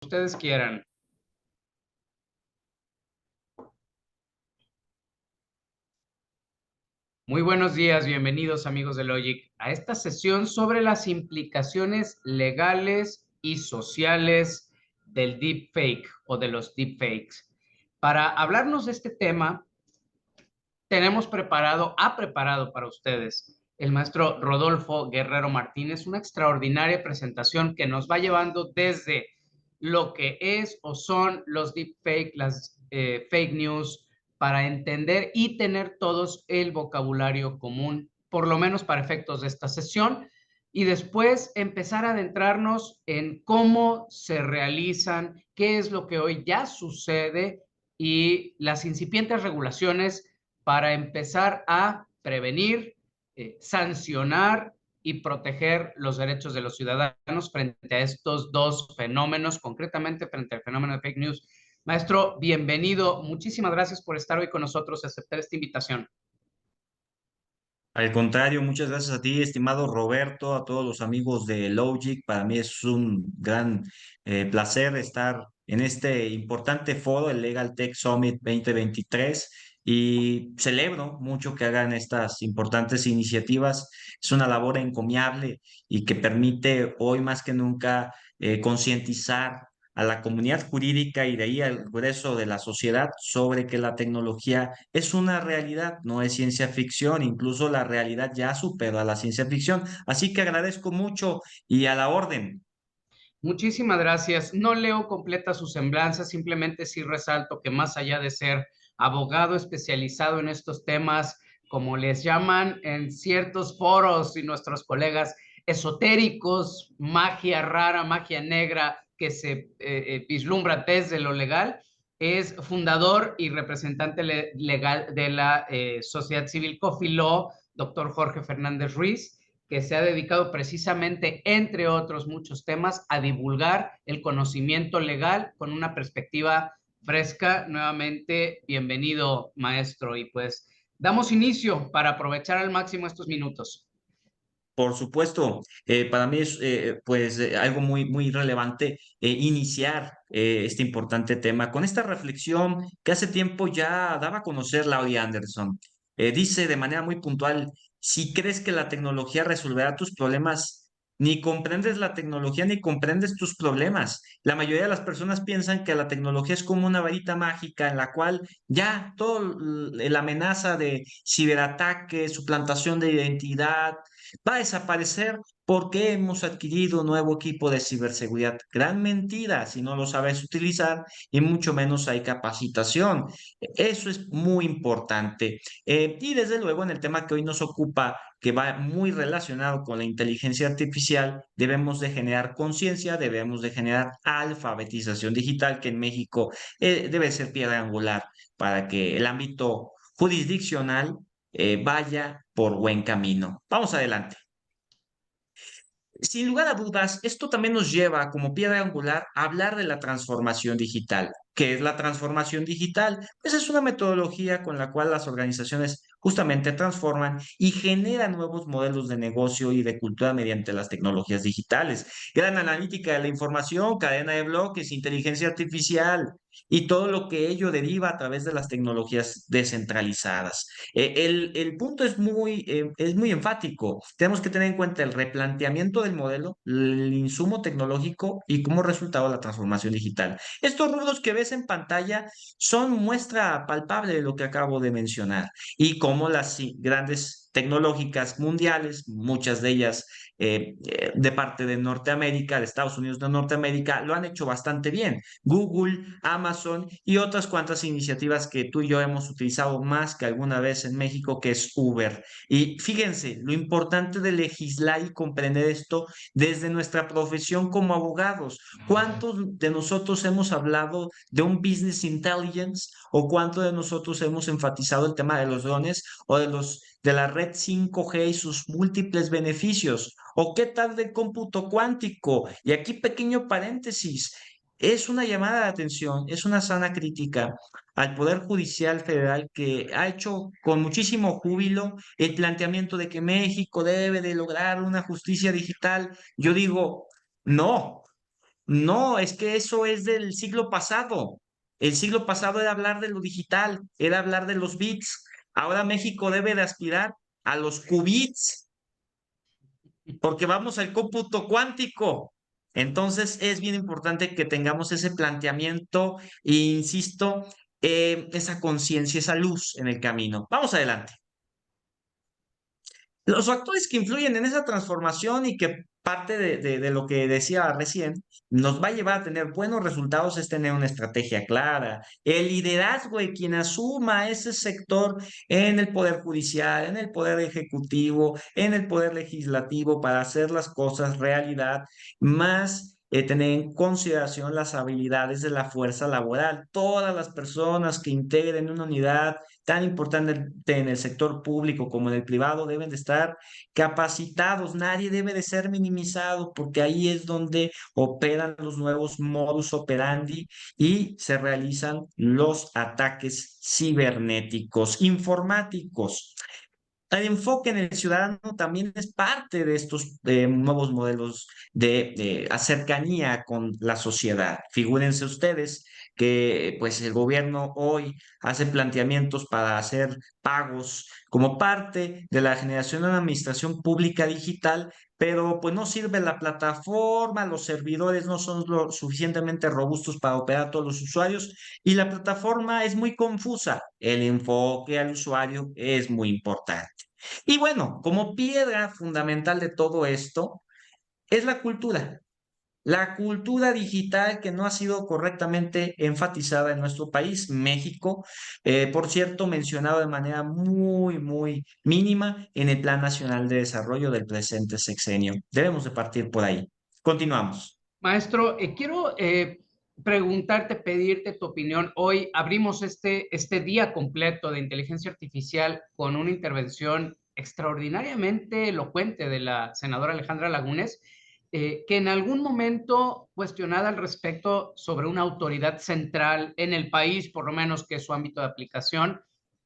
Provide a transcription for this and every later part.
Ustedes quieran. Muy buenos días, bienvenidos amigos de Logic a esta sesión sobre las implicaciones legales y sociales del deepfake o de los deepfakes. Para hablarnos de este tema, ha preparado para ustedes el maestro Rodolfo Guerrero Martínez una extraordinaria presentación que nos va llevando desde lo que es o son los deepfakes, las fake news, para entender y tener todos el vocabulario común, por lo menos para efectos de esta sesión, y después empezar a adentrarnos en cómo se realizan, qué es lo que hoy ya sucede y las incipientes regulaciones para empezar a prevenir, sancionar y proteger los derechos de los ciudadanos frente a estos dos fenómenos, concretamente frente al fenómeno de fake news. Maestro, bienvenido. Muchísimas gracias por estar hoy con nosotros y aceptar esta invitación. Al contrario, muchas gracias a ti, estimado Roberto, a todos los amigos de Logic. Para mí es un gran placer estar en este importante foro, el Legal Tech Summit 2023, y celebro mucho que hagan estas importantes iniciativas. Es una labor encomiable y que permite hoy más que nunca concientizar a la comunidad jurídica y de ahí al grueso de la sociedad sobre que la tecnología es una realidad, no es ciencia ficción, incluso la realidad ya supera la ciencia ficción. Así que agradezco mucho y a la orden. Muchísimas gracias. No leo completa su semblanza, simplemente sí resalto que más allá de ser abogado especializado en estos temas, como les llaman en ciertos foros y nuestros colegas esotéricos, magia rara, magia negra que se vislumbra desde lo legal, es fundador y representante legal de la Sociedad Civil Coffee Law, doctor Jorge Fernández Ruiz, que se ha dedicado precisamente, entre otros muchos temas, a divulgar el conocimiento legal con una perspectiva fresca. Nuevamente, bienvenido, maestro. Y pues damos inicio para aprovechar al máximo estos minutos. Por supuesto, para mí es algo muy relevante iniciar este importante tema con esta reflexión que hace tiempo ya daba a conocer Laurie Anderson. Dice de manera muy puntual, si crees que la tecnología resolverá tus problemas, ni comprendes la tecnología ni comprendes tus problemas. La mayoría de las personas piensan que la tecnología es como una varita mágica en la cual ya toda la amenaza de ciberataque, suplantación de identidad, va a desaparecer porque hemos adquirido un nuevo equipo de ciberseguridad. Gran mentira si no lo sabes utilizar y mucho menos hay capacitación. Eso es muy importante. Y desde luego en el tema que hoy nos ocupa, que va muy relacionado con la inteligencia artificial, debemos de generar conciencia, debemos de generar alfabetización digital, que en México debe ser piedra angular para que el ámbito jurisdiccional vaya por buen camino. Vamos adelante. Sin lugar a dudas, esto también nos lleva como piedra angular a hablar de la transformación digital. ¿Qué es la transformación digital? Pues es una metodología con la cual las organizaciones justamente transforman y generan nuevos modelos de negocio y de cultura mediante las tecnologías digitales. Gran analítica de la información, cadena de bloques, inteligencia artificial y todo lo que ello deriva a través de las tecnologías descentralizadas. El punto es muy enfático. Tenemos que tener en cuenta el replanteamiento del modelo, el insumo tecnológico y como resultado la transformación digital. Estos rubros que ves en pantalla son muestra palpable de lo que acabo de mencionar y cómo las grandes tecnológicas mundiales, muchas de ellas de parte de Norteamérica, de Estados Unidos de Norteamérica, lo han hecho bastante bien. Google, Amazon y otras cuantas iniciativas que tú y yo hemos utilizado más que alguna vez en México, que es Uber. Y fíjense, lo importante de legislar y comprender esto desde nuestra profesión como abogados. ¿Cuántos de nosotros hemos hablado de un business intelligence o cuántos de nosotros hemos enfatizado el tema de los drones o de la red 5G y sus múltiples beneficios? ¿O qué tal del cómputo cuántico? Y aquí pequeño paréntesis. Es una llamada de atención, es una sana crítica al Poder Judicial Federal que ha hecho con muchísimo júbilo el planteamiento de que México debe de lograr una justicia digital. Yo digo, no, No, es que eso es del siglo pasado. El siglo pasado era hablar de lo digital, era hablar de los bits. Ahora México debe de aspirar a los qubits, porque vamos al cómputo cuántico. Entonces es bien importante que tengamos ese planteamiento e insisto, esa conciencia, esa luz en el camino. Vamos adelante. Los factores que influyen en esa transformación y que parte de lo que decía recién nos va a llevar a tener buenos resultados es tener una estrategia clara, el liderazgo de quien asuma ese sector en el poder judicial, en el poder ejecutivo, en el poder legislativo para hacer las cosas realidad, más tener en consideración las habilidades de la fuerza laboral. Todas las personas que integren una unidad tan importante en el sector público como en el privado deben de estar capacitados, nadie debe de ser minimizado porque ahí es donde operan los nuevos modus operandi y se realizan los ataques cibernéticos, informáticos. El enfoque en el ciudadano también es parte de estos nuevos modelos de cercanía con la sociedad. Figúrense ustedes que pues el gobierno hoy hace planteamientos para hacer pagos como parte de la generación de una administración pública digital, pero pues no sirve la plataforma, los servidores no son lo suficientemente robustos para operar a todos los usuarios y la plataforma es muy confusa. El enfoque al usuario es muy importante. Y bueno, como piedra fundamental de todo esto es la cultura digital que no ha sido correctamente enfatizada en nuestro país, México, por cierto, mencionado de manera muy mínima en el Plan Nacional de Desarrollo del presente sexenio. Debemos de partir por ahí. Continuamos. Maestro, quiero preguntarte, pedirte tu opinión. Hoy abrimos este día completo de inteligencia artificial con una intervención extraordinariamente elocuente de la senadora Alejandra Lagunes, que en algún momento cuestionada al respecto sobre una autoridad central en el país, por lo menos que es su ámbito de aplicación,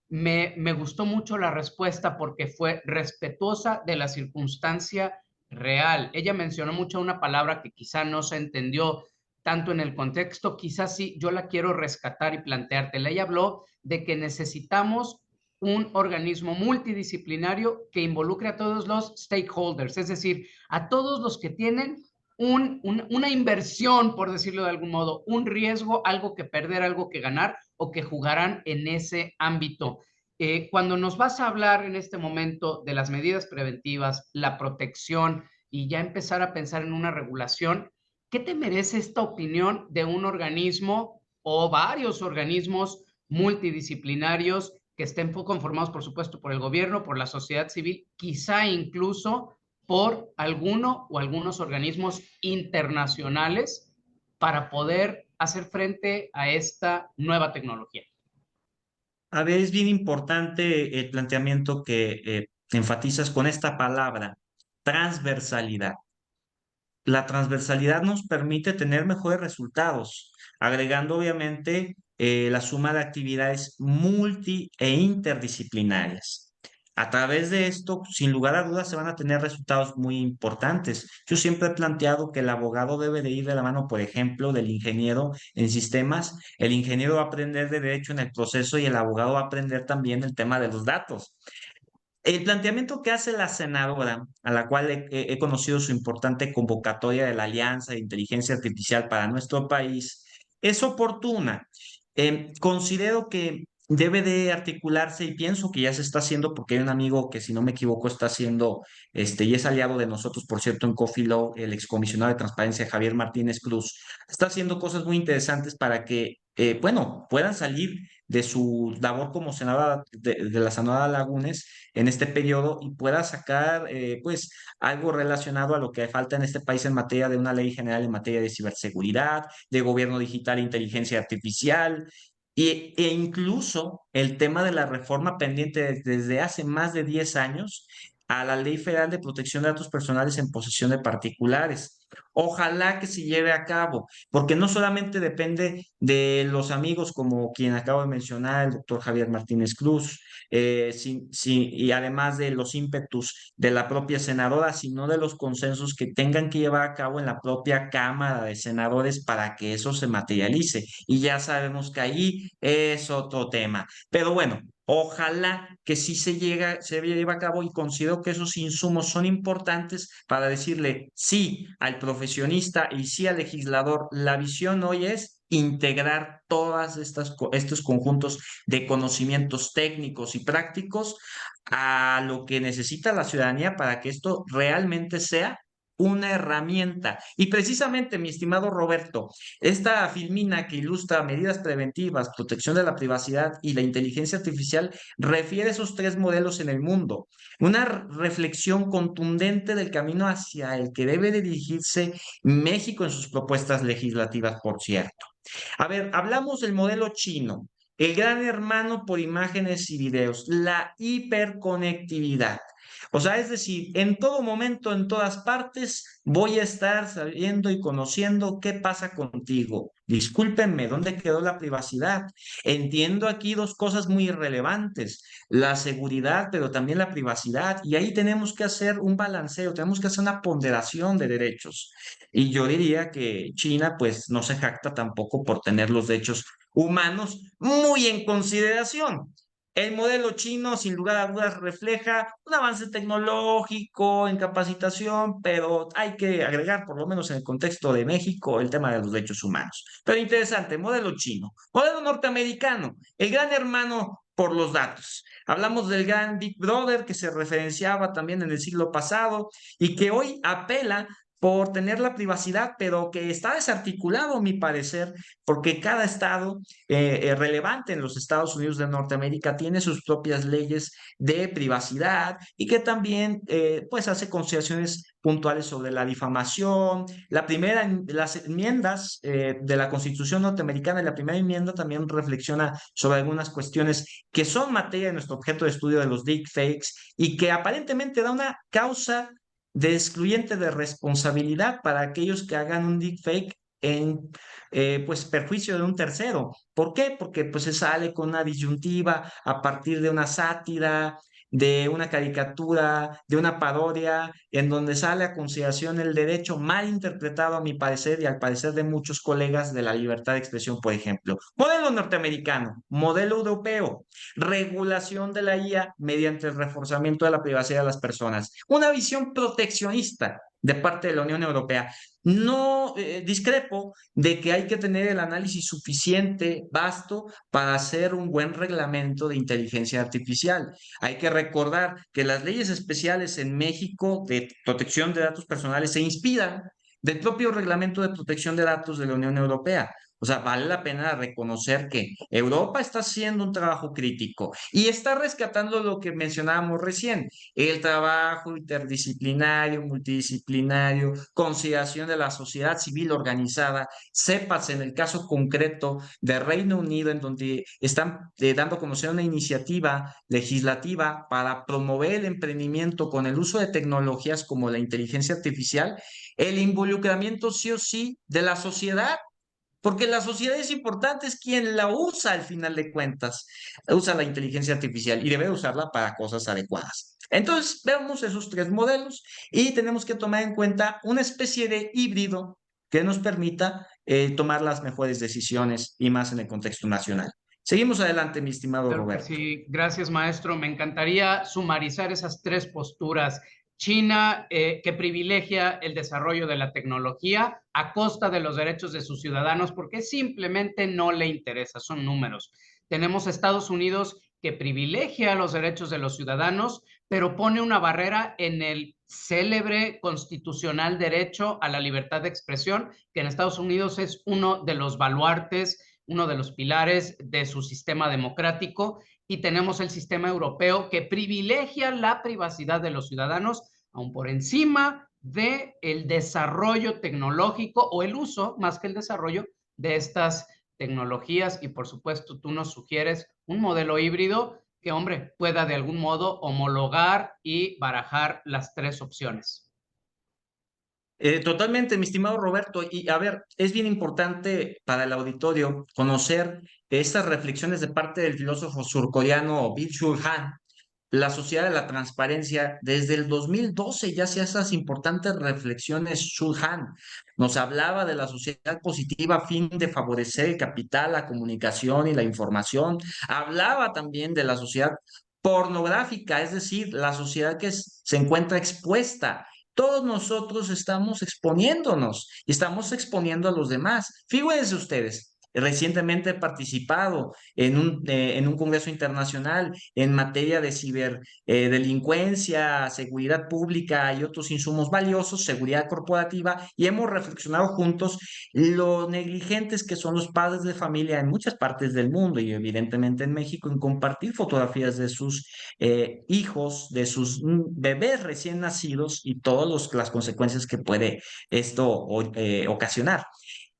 me gustó mucho la respuesta porque fue respetuosa de la circunstancia real. Ella mencionó mucho una palabra que quizá no se entendió tanto en el contexto, quizás sí, yo la quiero rescatar y planteártela. Ella habló de que necesitamos un organismo multidisciplinario que involucre a todos los stakeholders, es decir, a todos los que tienen una inversión, por decirlo de algún modo, un riesgo, algo que perder, algo que ganar o que jugarán en ese ámbito. Cuando nos vas a hablar en este momento de las medidas preventivas, la protección y ya empezar a pensar en una regulación, ¿qué te merece esta opinión de un organismo o varios organismos multidisciplinarios que estén conformados, por supuesto, por el gobierno, por la sociedad civil, quizá incluso por alguno o algunos organismos internacionales para poder hacer frente a esta nueva tecnología? A ver, es bien importante el planteamiento que enfatizas con esta palabra, transversalidad. La transversalidad nos permite tener mejores resultados, agregando obviamente la suma de actividades multi e interdisciplinarias. A través de esto, sin lugar a dudas, se van a tener resultados muy importantes. Yo siempre he planteado que el abogado debe de ir de la mano, por ejemplo, del ingeniero en sistemas. El ingeniero va a aprender de derecho en el proceso y el abogado va a aprender también el tema de los datos. El planteamiento que hace la senadora, a la cual he conocido su importante convocatoria de la Alianza de Inteligencia Artificial para nuestro país, es oportuna. Considero que debe de articularse y pienso que ya se está haciendo porque hay un amigo que, si no me equivoco, está haciendo, y es aliado de nosotros, por cierto, en Coffee Law, el excomisionado de transparencia Javier Martínez Cruz, está haciendo cosas muy interesantes para que, bueno, puedan salir de su labor como senadora de la senadora Lagunes en este periodo y pueda sacar pues algo relacionado a lo que falta en este país en materia de una ley general en materia de ciberseguridad, de gobierno digital e inteligencia artificial. E incluso el tema de la reforma pendiente desde hace más de 10 años a la Ley Federal de Protección de Datos Personales en posesión de particulares. Ojalá que se lleve a cabo, porque no solamente depende de los amigos como quien acabo de mencionar, el doctor Javier Martínez Cruz, y además de los ímpetus de la propia senadora, sino de los consensos que tengan que llevar a cabo en la propia Cámara de Senadores para que eso se materialice. Y ya sabemos que ahí es otro tema. Pero bueno, ojalá que sí se lleve a cabo, y considero que esos insumos son importantes para decirle sí al profesionista y sí al legislador. La visión hoy es integrar todas estos conjuntos de conocimientos técnicos y prácticos a lo que necesita la ciudadanía para que esto realmente sea una herramienta. Y precisamente, mi estimado Roberto, esta filmina que ilustra medidas preventivas, protección de la privacidad y la inteligencia artificial refiere esos tres modelos en el mundo. Una reflexión contundente del camino hacia el que debe dirigirse México en sus propuestas legislativas, por cierto. A ver, hablamos del modelo chino, el gran hermano por imágenes y videos, la hiperconectividad. O sea, es decir, en todo momento, en todas partes, voy a estar sabiendo y conociendo qué pasa contigo. Discúlpenme, ¿dónde quedó la privacidad? Entiendo aquí dos cosas muy relevantes, la seguridad, pero también la privacidad. Y ahí tenemos que hacer un balanceo, tenemos que hacer una ponderación de derechos. Y yo diría que China, pues, no se jacta tampoco por tener los derechos humanos muy en consideración. El modelo chino, sin lugar a dudas, refleja un avance tecnológico en capacitación, pero hay que agregar, por lo menos en el contexto de México, el tema de los derechos humanos. Pero interesante, modelo chino. Modelo norteamericano, el gran hermano por los datos. Hablamos del gran Big Brother que se referenciaba también en el siglo pasado y que hoy apela por tener la privacidad, pero que está desarticulado, a mi parecer, porque cada estado relevante en los Estados Unidos de Norteamérica tiene sus propias leyes de privacidad y que también pues hace consideraciones puntuales sobre la difamación. Las enmiendas de la Constitución norteamericana y la primera enmienda también reflexiona sobre algunas cuestiones que son materia de nuestro objeto de estudio de los deepfakes y que aparentemente da una causa de excluyente de responsabilidad para aquellos que hagan un deepfake en pues perjuicio de un tercero. ¿Por qué? Porque pues se sale con una disyuntiva a partir de una sátira, de una caricatura, de una parodia, en donde sale a consideración el derecho mal interpretado, a mi parecer y al parecer de muchos colegas, de la libertad de expresión, por ejemplo. Modelo norteamericano, modelo europeo, regulación de la IA mediante el reforzamiento de la privacidad de las personas. Una visión proteccionista de parte de la Unión Europea. No discrepo de que hay que tener el análisis suficiente, vasto, para hacer un buen reglamento de inteligencia artificial. Hay que recordar que las leyes especiales en México de protección de datos personales se inspiran del propio reglamento de protección de datos de la Unión Europea. O sea, vale la pena reconocer que Europa está haciendo un trabajo crítico y está rescatando lo que mencionábamos recién, el trabajo interdisciplinario, multidisciplinario, consideración de la sociedad civil organizada. Sepas en el caso concreto de Reino Unido, en donde están dando a conocer una iniciativa legislativa para promover el emprendimiento con el uso de tecnologías como la inteligencia artificial, el involucramiento sí o sí de la sociedad, porque la sociedad es importante, es quien la usa al final de cuentas, usa la inteligencia artificial y debe usarla para cosas adecuadas. Entonces, vemos esos tres modelos y tenemos que tomar en cuenta una especie de híbrido que nos permita tomar las mejores decisiones y más en el contexto nacional. Seguimos adelante, mi estimado Claro que Roberto. sí, gracias maestro. Me encantaría sumarizar esas tres posturas. China, que privilegia el desarrollo de la tecnología a costa de los derechos de sus ciudadanos porque simplemente no le interesa, son números. Tenemos Estados Unidos que privilegia los derechos de los ciudadanos, pero pone una barrera en el célebre constitucional derecho a la libertad de expresión, que en Estados Unidos es uno de los baluartes, uno de los pilares de su sistema democrático, y tenemos el sistema europeo que privilegia la privacidad de los ciudadanos aún por encima del desarrollo tecnológico o el uso, más que el desarrollo, de estas tecnologías. Y por supuesto, tú nos sugieres un modelo híbrido que, hombre, pueda de algún modo homologar y barajar las tres opciones. Totalmente, mi estimado Roberto. Y a ver, es bien importante para el auditorio conocer estas reflexiones de parte del filósofo surcoreano Byung-Chul Han, la sociedad de la transparencia. Desde el 2012 ya hacía esas importantes reflexiones. Chul Han nos hablaba de la sociedad positiva a fin de favorecer el capital, la comunicación y la información. Hablaba también de la sociedad pornográfica, es decir, la sociedad que se encuentra expuesta. Todos nosotros estamos exponiéndonos y estamos exponiendo a los demás. Fíjense ustedes, recientemente he participado en un congreso internacional en materia de ciberdelincuencia, seguridad pública y otros insumos valiosos, seguridad corporativa, y hemos reflexionado juntos lo negligentes que son los padres de familia en muchas partes del mundo y evidentemente en México en compartir fotografías de sus hijos, de sus bebés recién nacidos y todas las consecuencias que puede esto ocasionar.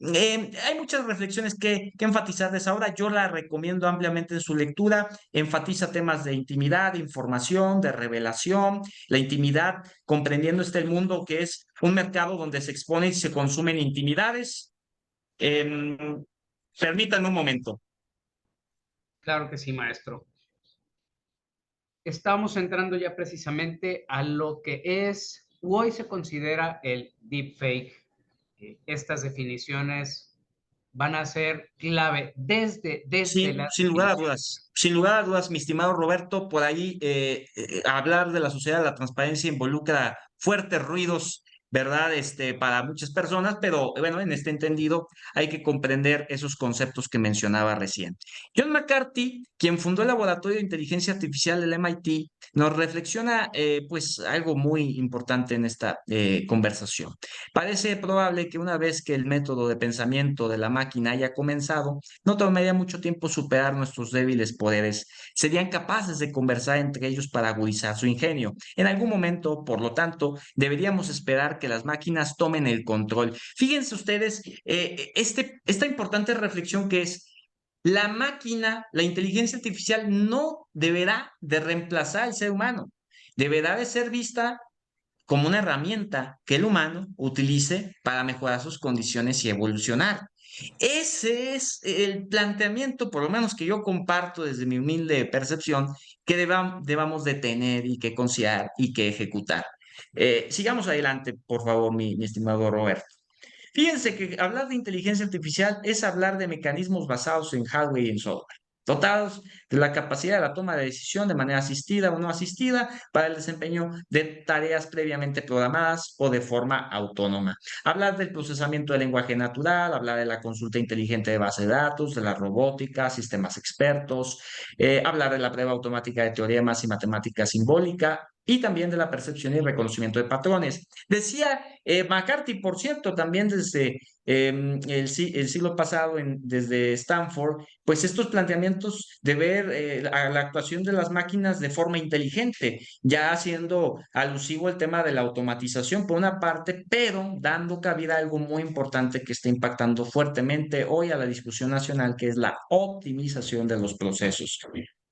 Hay muchas reflexiones que enfatizar de esa obra. Yo la recomiendo ampliamente en su lectura. Enfatiza temas de intimidad, de información, de revelación, la intimidad, comprendiendo el mundo que es un mercado donde se exponen y se consumen intimidades. Permítanme un momento. Claro que sí, maestro. Estamos entrando ya precisamente a lo que es, hoy se considera el deepfake. Estas definiciones van a ser clave desde Sin, la sin lugar a definición. dudas, sin lugar a dudas, mi estimado Roberto, por ahí hablar de la sociedad de la transparencia involucra fuertes ruidos, ¿verdad? Para muchas personas, pero bueno, en este entendido hay que comprender esos conceptos que mencionaba recién. John McCarthy, quien fundó el Laboratorio de Inteligencia Artificial del MIT, nos reflexiona pues algo muy importante en esta conversación. Parece probable que una vez que el método de pensamiento de la máquina haya comenzado, no tomaría mucho tiempo superar nuestros débiles poderes. Serían capaces de conversar entre ellos para agudizar su ingenio. En algún momento, por lo tanto, deberíamos esperar que las máquinas tomen el control. Fíjense ustedes, esta importante reflexión que es la máquina, la inteligencia artificial no deberá de reemplazar al ser humano. Deberá de ser vista como una herramienta que el humano utilice para mejorar sus condiciones y evolucionar. Ese es el planteamiento, por lo menos que yo comparto desde mi humilde percepción, que debamos de tener y que considerar y que ejecutar. Sigamos adelante, por favor, mi estimado Roberto. Fíjense que hablar de inteligencia artificial es hablar de mecanismos basados en hardware y en software, dotados de la capacidad de la toma de decisión de manera asistida o no asistida para el desempeño de tareas previamente programadas o de forma autónoma. Hablar del procesamiento del lenguaje natural, hablar de la consulta inteligente de base de datos, de la robótica, sistemas expertos, hablar de la prueba automática de teoremas y matemática simbólica, y también de la percepción y reconocimiento de patrones. Decía McCarthy, por cierto, también desde el siglo pasado, desde Stanford, pues estos planteamientos de ver la actuación de las máquinas de forma inteligente, ya haciendo alusivo el tema de la automatización por una parte, pero dando cabida a algo muy importante que está impactando fuertemente hoy a la discusión nacional, que es la optimización de los procesos.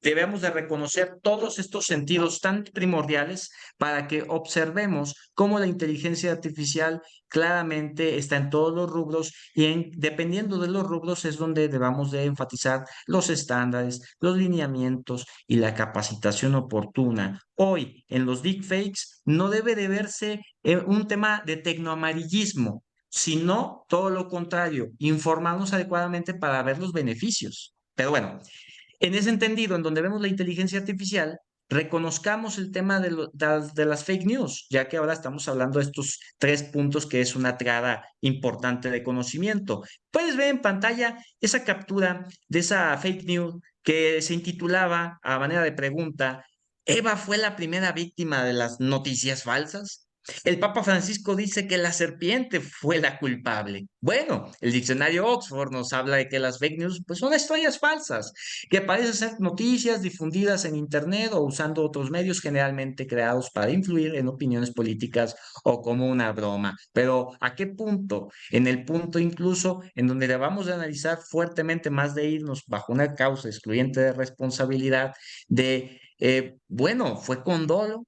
Debemos de reconocer todos estos sentidos tan primordiales para que observemos cómo la inteligencia artificial claramente está en todos los rubros y dependiendo de los rubros es donde debamos de enfatizar los estándares, los lineamientos y la capacitación oportuna. Hoy en los deepfakes no debe de verse un tema de tecnoamarillismo, sino todo lo contrario, informarnos adecuadamente para ver los beneficios. Pero bueno, en ese entendido, en donde vemos la inteligencia artificial, reconozcamos el tema de las fake news, ya que ahora estamos hablando de estos tres puntos que es una triada importante de conocimiento. Puedes ver en pantalla esa captura de esa fake news que se intitulaba a manera de pregunta: ¿Eva fue la primera víctima de las noticias falsas? El Papa Francisco dice que la serpiente fue la culpable. Bueno, el diccionario Oxford nos habla de que las fake news pues, son historias falsas, que parecen ser noticias difundidas en Internet o usando otros medios generalmente creados para influir en opiniones políticas o como una broma. Pero ¿a qué punto? En el punto incluso en donde debamos de analizar fuertemente más de irnos bajo una causa excluyente de responsabilidad de, bueno, fue con dolo.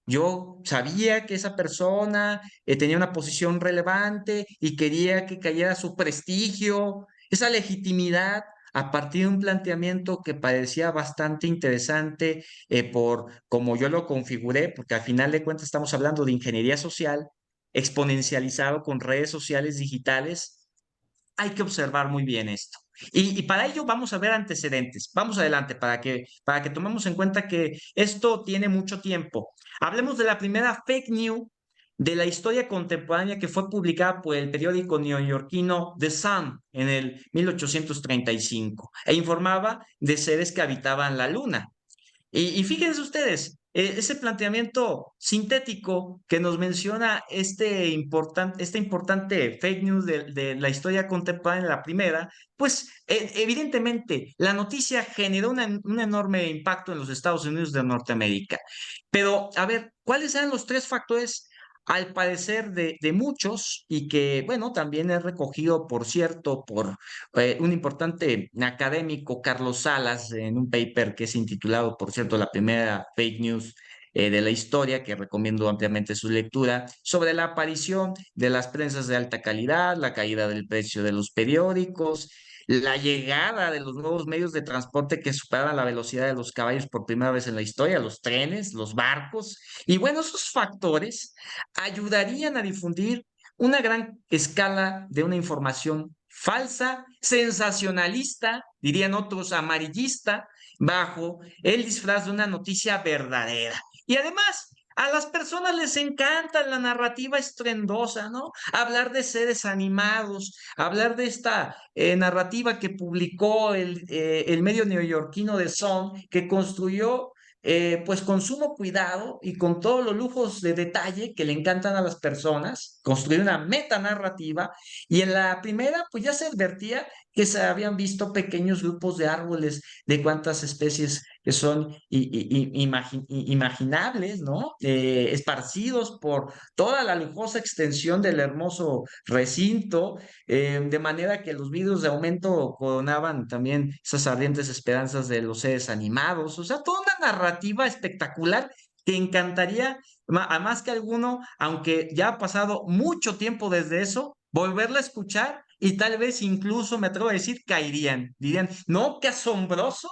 Yo sabía que esa persona tenía una posición relevante y quería que cayera su prestigio, esa legitimidad a partir de un planteamiento que parecía bastante interesante por como yo lo configuré, porque al final de cuentas estamos hablando de ingeniería social exponencializado con redes sociales digitales. Hay que observar muy bien esto. Y para ello vamos a ver antecedentes. Vamos adelante para que tomemos en cuenta que esto tiene mucho tiempo. Hablemos de la primera fake news de la historia contemporánea que fue publicada por el periódico neoyorquino The Sun en el 1835 e informaba de seres que habitaban la luna. Y fíjense ustedes, ese planteamiento sintético que nos menciona esta importante fake news de la historia contemporánea, la primera, pues evidentemente la noticia generó un enorme impacto en los Estados Unidos de Norteamérica. Pero, a ver, ¿cuáles eran los tres factores? Al parecer de muchos y que, bueno, también es recogido, por cierto, por un importante académico, Carlos Salas, en un paper que es intitulado, por cierto, La primera fake news de la historia, que recomiendo ampliamente su lectura, sobre la aparición de las prensas de alta calidad, la caída del precio de los periódicos, la llegada de los nuevos medios de transporte que superaban la velocidad de los caballos por primera vez en la historia, los trenes, los barcos, y bueno, esos factores ayudarían a difundir una gran escala de una información falsa, sensacionalista, dirían otros amarillista, bajo el disfraz de una noticia verdadera. Y además, a las personas les encanta la narrativa estrendosa, ¿no? Hablar de seres animados, hablar de esta narrativa que publicó el medio neoyorquino The Sun, que construyó pues con sumo cuidado y con todos los lujos de detalle que le encantan a las personas, construir una metanarrativa. Y en la primera, pues ya se advertía que se habían visto pequeños grupos de árboles de cuantas especies que son imaginables, ¿no? Esparcidos por toda la lujosa extensión del hermoso recinto, de manera que los vídeos de aumento coronaban también esas ardientes esperanzas de los seres animados, o sea, toda una narrativa espectacular que encantaría a más que alguno, aunque ya ha pasado mucho tiempo desde eso, volverla a escuchar y tal vez incluso, me atrevo a decir, caerían, dirían, no, qué asombroso.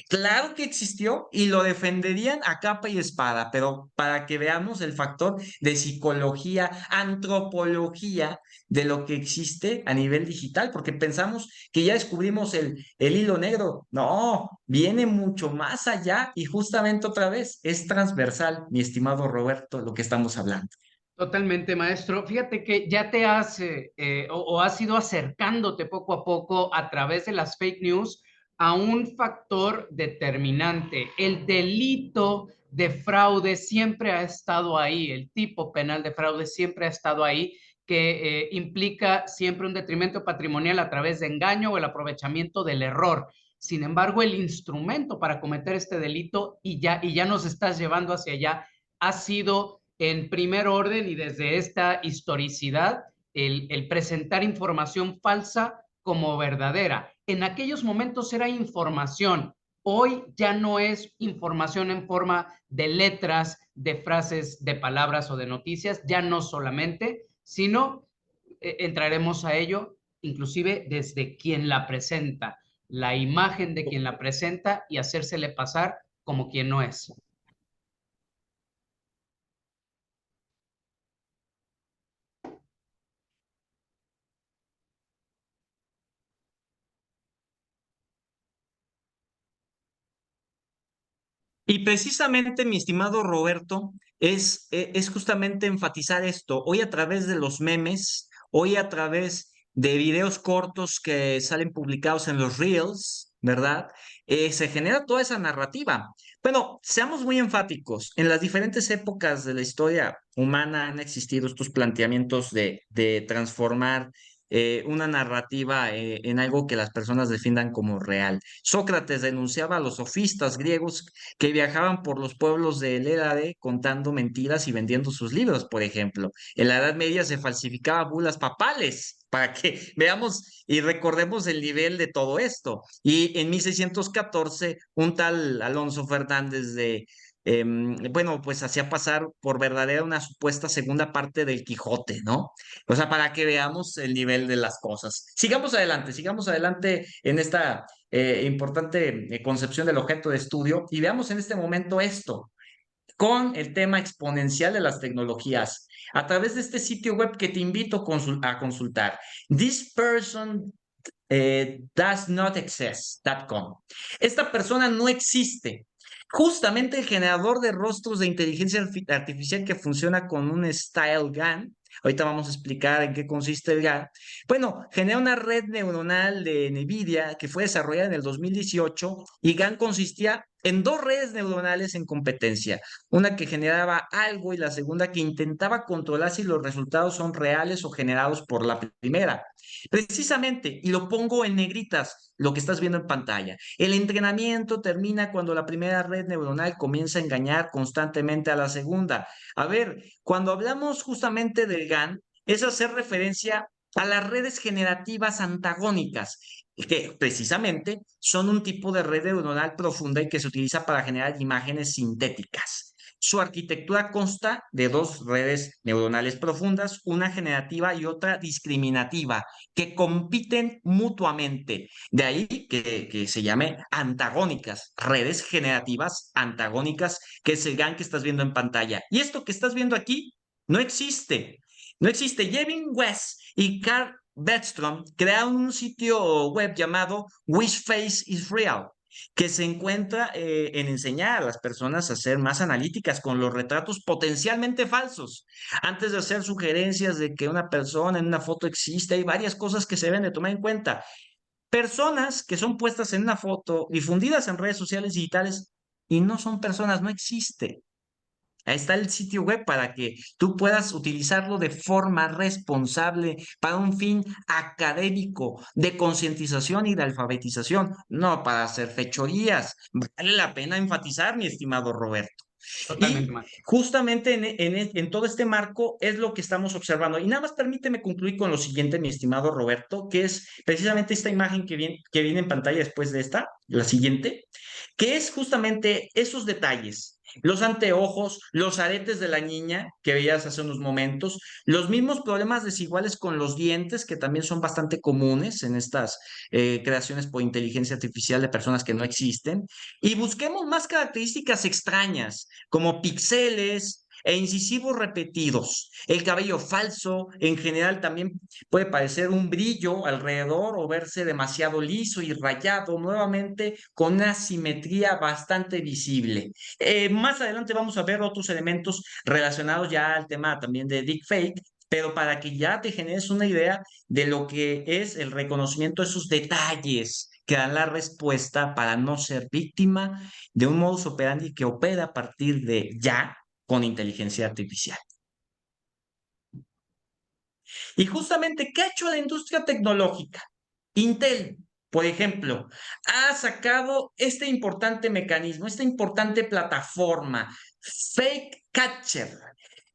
Claro que existió y lo defenderían a capa y espada, pero para que veamos el factor de psicología, antropología de lo que existe a nivel digital, porque pensamos que ya descubrimos el hilo negro. No, viene mucho más allá y justamente otra vez es transversal, mi estimado Roberto, lo que estamos hablando. Totalmente, maestro. Fíjate que ya te has o has ido acercándote poco a poco a través de las fake news a un factor determinante. El delito de fraude siempre ha estado ahí, el tipo penal de fraude siempre ha estado ahí, que implica siempre un detrimento patrimonial a través de engaño o el aprovechamiento del error. Sin embargo, el instrumento para cometer este delito, y ya nos estás llevando hacia allá, ha sido en primer orden y desde esta historicidad el presentar información falsa como verdadera. En aquellos momentos era información, hoy ya no es información en forma de letras, de frases, de palabras o de noticias, ya no solamente, sino entraremos a ello inclusive desde quien la presenta, la imagen de quien la presenta y hacérsele pasar como quien no es. Y precisamente, mi estimado Roberto, es justamente enfatizar esto. Hoy a través de los memes, hoy a través de videos cortos que salen publicados en los Reels, ¿verdad? Se genera toda esa narrativa. Bueno, seamos muy enfáticos. En las diferentes épocas de la historia humana han existido estos planteamientos de transformar una narrativa en algo que las personas defiendan como real. Sócrates denunciaba a los sofistas griegos que viajaban por los pueblos del Hélade contando mentiras y vendiendo sus libros, por ejemplo. En la Edad Media se falsificaba bulas papales para que veamos y recordemos el nivel de todo esto. Y en 1614, un tal Alonso Fernández bueno, pues hacía pasar por verdadera una supuesta segunda parte del Quijote, ¿no? O sea, para que veamos el nivel de las cosas. Sigamos adelante en esta importante concepción del objeto de estudio y veamos en este momento esto con el tema exponencial de las tecnologías a través de este sitio web que te invito a consultar. This person does not exist.com. Esta persona no existe. Justamente el generador de rostros de inteligencia artificial que funciona con un Style GAN. Ahorita vamos a explicar en qué consiste el GAN. Bueno, genera una red neuronal de NVIDIA que fue desarrollada en el 2018 y GAN consistía en dos redes neuronales en competencia, una que generaba algo y la segunda que intentaba controlar si los resultados son reales o generados por la primera. Precisamente, y lo pongo en negritas, lo que estás viendo en pantalla. El entrenamiento termina cuando la primera red neuronal comienza a engañar constantemente a la segunda. A ver, cuando hablamos justamente del GAN, es hacer referencia a las redes generativas antagónicas, que precisamente son un tipo de red neuronal profunda y que se utiliza para generar imágenes sintéticas. Su arquitectura consta de dos redes neuronales profundas, una generativa y otra discriminativa, que compiten mutuamente. De ahí que se llame antagónicas, redes generativas antagónicas, que es el GAN que estás viendo en pantalla. Y esto que estás viendo aquí no existe. No existe. Gavin West y Carl Bedstrom crearon un sitio web llamado Which Face is Real, que se encuentra en enseñar a las personas a ser más analíticas con los retratos potencialmente falsos. Antes de hacer sugerencias de que una persona en una foto existe, hay varias cosas que se deben de tomar en cuenta. Personas que son puestas en una foto, difundidas en redes sociales digitales, y no son personas, no existe. Ahí está el sitio web para que tú puedas utilizarlo de forma responsable para un fin académico, de concientización y de alfabetización, no para hacer fechorías. Vale la pena enfatizar, mi estimado Roberto. Totalmente, Y maestro. justamente en todo este marco es lo que estamos observando. Y nada más permíteme concluir con lo siguiente, mi estimado Roberto, que es precisamente esta imagen que viene en pantalla después de esta, la siguiente, que es justamente esos detalles. Los anteojos, los aretes de la niña que veías hace unos momentos, los mismos problemas desiguales con los dientes que también son bastante comunes en estas creaciones por inteligencia artificial de personas que no existen. Y busquemos más características extrañas como píxeles e incisivos repetidos. El cabello falso en general también puede parecer un brillo alrededor o verse demasiado liso y rayado nuevamente con una simetría bastante visible. Más adelante vamos a ver otros elementos relacionados ya al tema también de deepfake, pero para que ya te generes una idea de lo que es el reconocimiento de esos detalles que dan la respuesta para no ser víctima de un modus operandi que opera a partir de ya con inteligencia artificial. Y justamente, ¿qué ha hecho la industria tecnológica? Intel, por ejemplo, ha sacado este importante mecanismo, esta importante plataforma, Fake Catcher.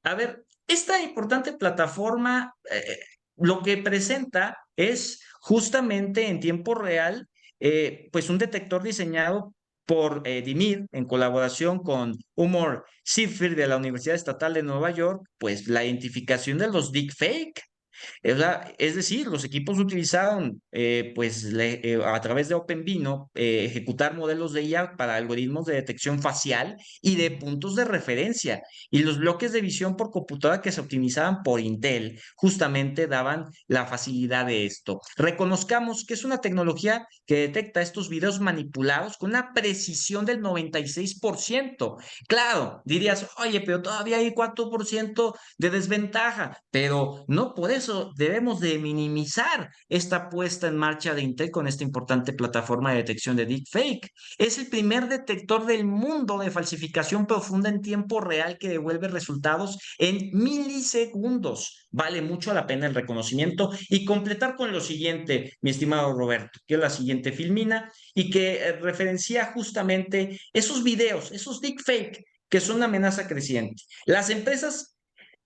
A ver, esta importante plataforma lo que presenta es justamente en tiempo real, pues un detector diseñado por Dimir en colaboración con Humor Zephyr de la Universidad Estatal de Nueva York, pues la identificación de los deepfake. Es decir, los equipos utilizaron a través de OpenVINO ejecutar modelos de IA para algoritmos de detección facial y de puntos de referencia. Y los bloques de visión por computadora que se optimizaban por Intel justamente daban la facilidad de esto. Reconozcamos que es una tecnología que detecta estos videos manipulados con una precisión del 96%. Claro, dirías, oye, pero todavía hay 4% de desventaja, pero no por eso debemos de minimizar esta puesta en marcha de Intel con esta importante plataforma de detección de deepfake. Es el primer detector del mundo de falsificación profunda en tiempo real que devuelve resultados en milisegundos. Vale mucho la pena el reconocimiento y completar con lo siguiente, mi estimado Roberto, que es la siguiente filmina y que referencia justamente esos videos, esos deepfake que son una amenaza creciente. Las empresas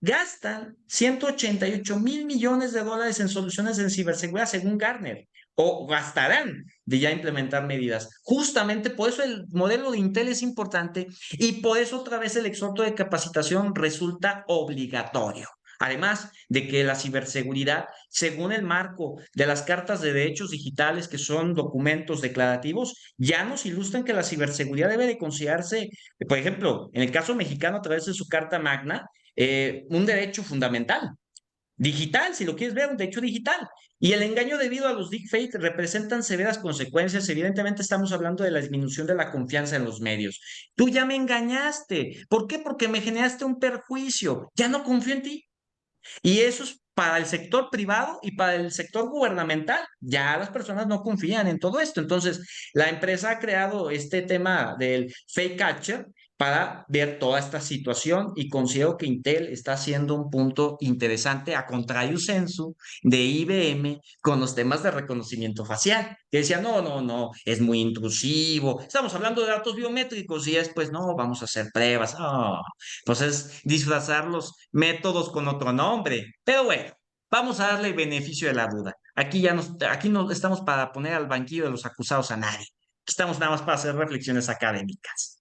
gastan 188 mil millones de dólares en soluciones en ciberseguridad según Gartner. o gastarán de ya implementar medidas. Justamente por eso el modelo de Intel es importante y por eso otra vez el exhorto de capacitación resulta obligatorio. Además de que la ciberseguridad, según el marco de las cartas de derechos digitales, que son documentos declarativos, ya nos ilustran que la ciberseguridad debe de considerarse, por ejemplo, en el caso mexicano, a través de su Carta Magna, un derecho fundamental. Digital, si lo quieres ver, un derecho digital. Y el engaño debido a los deepfakes representan severas consecuencias. Evidentemente estamos hablando de la disminución de la confianza en los medios. Tú ya me engañaste. ¿Por qué? Porque me generaste un perjuicio. Ya no confío en ti. Y eso es para el sector privado y para el sector gubernamental. Ya las personas no confían en todo esto. Entonces, la empresa ha creado este tema del fake catcher para ver toda esta situación y considero que Intel está haciendo un punto interesante a contrario sensu de IBM con los temas de reconocimiento facial, que decía, no, no, no, es muy intrusivo, estamos hablando de datos biométricos y después, no, vamos a hacer pruebas. Oh, pues es disfrazar los métodos con otro nombre. Pero bueno, vamos a darle el beneficio de la duda. Aquí no estamos para poner al banquillo de los acusados a nadie. Aquí estamos nada más para hacer reflexiones académicas.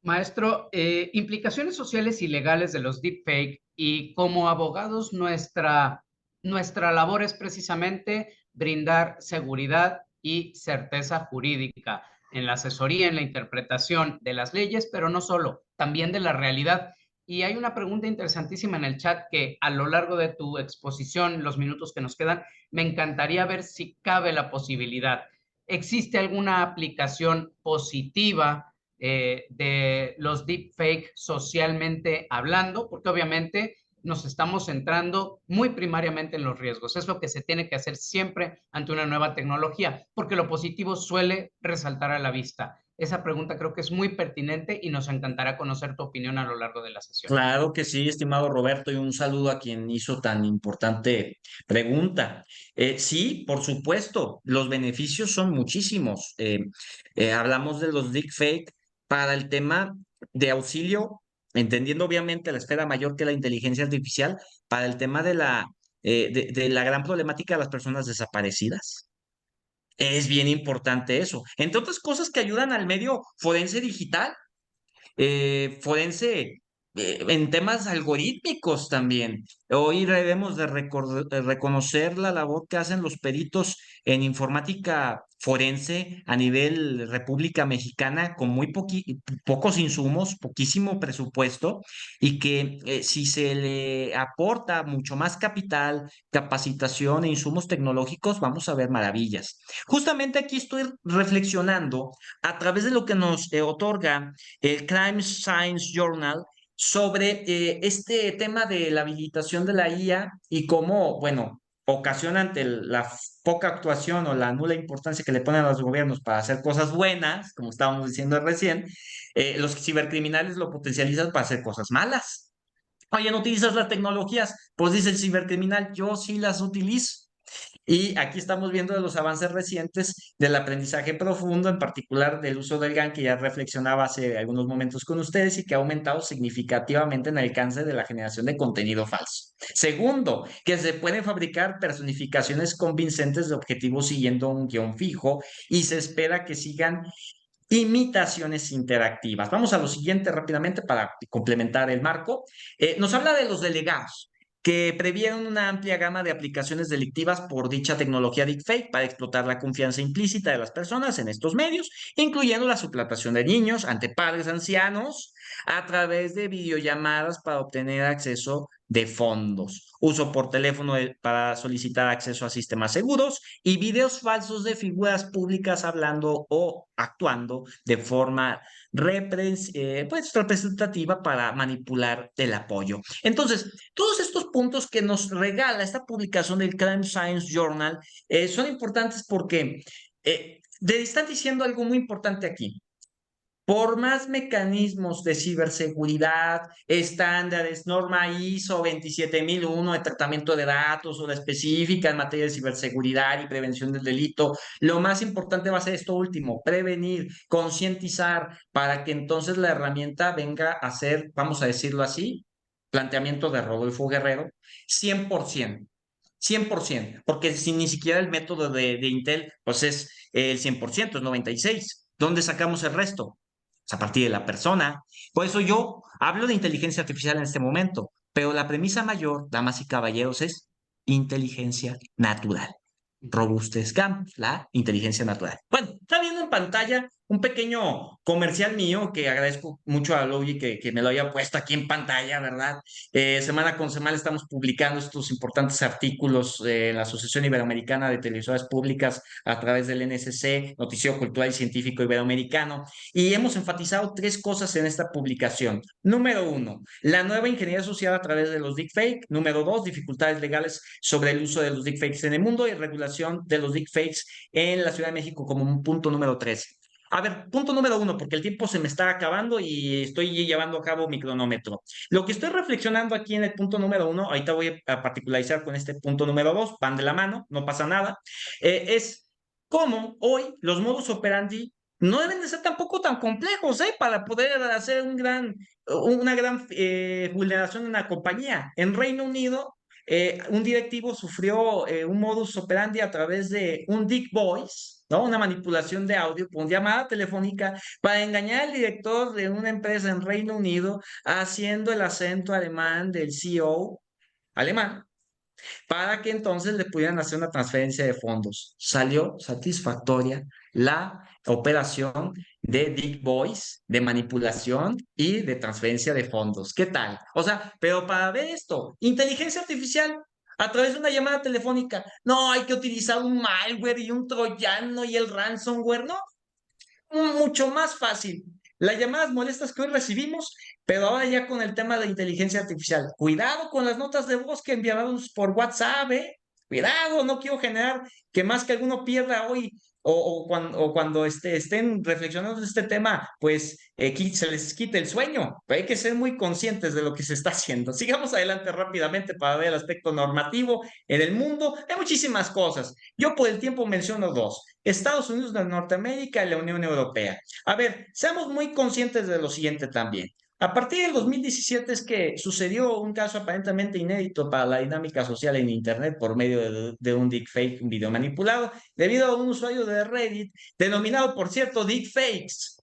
Maestro, implicaciones sociales y legales de los deepfake y como abogados nuestra labor es precisamente brindar seguridad y certeza jurídica en la asesoría, en la interpretación de las leyes, pero no solo, también de la realidad. Y hay una pregunta interesantísima en el chat que a lo largo de tu exposición, los minutos que nos quedan, me encantaría ver si cabe la posibilidad. ¿Existe alguna aplicación positiva de los deepfake socialmente hablando? Porque obviamente nos estamos centrando muy primariamente en los riesgos. Es lo que se tiene que hacer siempre ante una nueva tecnología, porque lo positivo suele resaltar a la vista. Esa pregunta creo que es muy pertinente y nos encantará conocer tu opinión a lo largo de la sesión. Claro que sí, estimado Roberto, y un saludo a quien hizo tan importante pregunta. Sí, por supuesto, los beneficios son muchísimos. Hablamos de los deepfake para el tema de auxilio, entendiendo obviamente la esfera mayor que la inteligencia artificial, para el tema de la gran problemática de las personas desaparecidas. Es bien importante eso. Entre otras cosas que ayudan al medio forense digital, forense en temas algorítmicos también. Hoy debemos de reconocer la labor que hacen los peritos en informática forense a nivel República Mexicana con pocos insumos, poquísimo presupuesto y que si se le aporta mucho más capital, capacitación e insumos tecnológicos, vamos a ver maravillas. Justamente aquí estoy reflexionando a través de lo que nos otorga el Crime Science Journal sobre este tema de la habilitación de la IA y cómo, bueno, ocasiona ante la poca actuación o la nula importancia que le ponen a los gobiernos para hacer cosas buenas, como estábamos diciendo recién, los cibercriminales lo potencializan para hacer cosas malas. Oye, ¿no utilizas las tecnologías? Pues dice el cibercriminal, yo sí las utilizo. Y aquí estamos viendo de los avances recientes del aprendizaje profundo, en particular del uso del GAN, que ya reflexionaba hace algunos momentos con ustedes y que ha aumentado significativamente en el alcance de la generación de contenido falso. Segundo, que se pueden fabricar personificaciones convincentes de objetivos siguiendo un guión fijo y se espera que sigan imitaciones interactivas. Vamos a lo siguiente rápidamente para complementar el marco. Nos habla de los delegados que previeron una amplia gama de aplicaciones delictivas por dicha tecnología deepfake para explotar la confianza implícita de las personas en estos medios, incluyendo la suplantación de niños ante padres ancianos a través de videollamadas para obtener acceso de fondos, uso por teléfono para solicitar acceso a sistemas seguros y videos falsos de figuras públicas hablando o actuando de forma pues, representativa para manipular el apoyo. Entonces, todos estos puntos que nos regala esta publicación del Crime Science Journal son importantes porque están diciendo algo muy importante aquí. Por más mecanismos de ciberseguridad, estándares, norma ISO 27001 de tratamiento de datos o la específica en materia de ciberseguridad y prevención del delito, lo más importante va a ser esto último, prevenir, concientizar, para que entonces la herramienta venga a ser, vamos a decirlo así, planteamiento de Rodolfo Guerrero, 100%. 100%, porque si ni siquiera el método de Intel, pues es el 100%, es 96%. ¿Dónde sacamos el resto? Pues a partir de la persona. Por eso yo hablo de inteligencia artificial en este momento, pero la premisa mayor, damas y caballeros, es inteligencia natural. Ujú. Robustezcamos la inteligencia natural. Bueno, está viendo en pantalla un pequeño comercial mío que agradezco mucho a Logi que me lo haya puesto aquí en pantalla, ¿verdad? Semana con semana estamos publicando estos importantes artículos en la Asociación Iberoamericana de Televisoras Públicas a través del NSC, Noticiero Cultural y Científico Iberoamericano, y hemos enfatizado tres cosas en esta publicación. Número uno, la nueva ingeniería social a través de los deepfakes. Número dos, dificultades legales sobre el uso de los deepfakes en el mundo y regulación de los deepfakes en la Ciudad de México como un punto número tres. A ver, punto número uno, porque el tiempo se me está acabando y estoy llevando a cabo mi cronómetro. Lo que estoy reflexionando aquí en el punto número uno, ahorita voy a particularizar con este punto número dos, van de la mano, no pasa nada, es cómo hoy los modus operandi no deben de ser tampoco tan complejos, para poder hacer una gran vulneración en la compañía. En Reino Unido, un directivo sufrió un modus operandi a través de un deep voice, ¿no? Una manipulación de audio con llamada telefónica para engañar al director de una empresa en Reino Unido haciendo el acento alemán del CEO alemán para que entonces le pudieran hacer una transferencia de fondos. Salió satisfactoria la operación de Big Boys, de manipulación y de transferencia de fondos. ¿Qué tal? O sea, pero para ver esto, inteligencia artificial a través de una llamada telefónica. No, hay que utilizar un malware y un troyano y el ransomware. No, mucho más fácil. Las llamadas molestas que hoy recibimos, pero ahora ya con el tema de inteligencia artificial. Cuidado con las notas de voz que enviamos por WhatsApp, ¿eh? Cuidado, no quiero generar que más que alguno pierda hoy o cuando estén reflexionando en este tema, pues se les quite el sueño. Pero hay que ser muy conscientes de lo que se está haciendo. Sigamos adelante rápidamente para ver el aspecto normativo en el mundo. Hay muchísimas cosas. Yo por el tiempo menciono dos. Estados Unidos de Norteamérica y la Unión Europea. A ver, seamos muy conscientes de lo siguiente también. A partir del 2017 es que sucedió un caso aparentemente inédito para la dinámica social en Internet por medio de un deepfake, un video manipulado, debido a un usuario de Reddit, denominado, por cierto, deepfakes.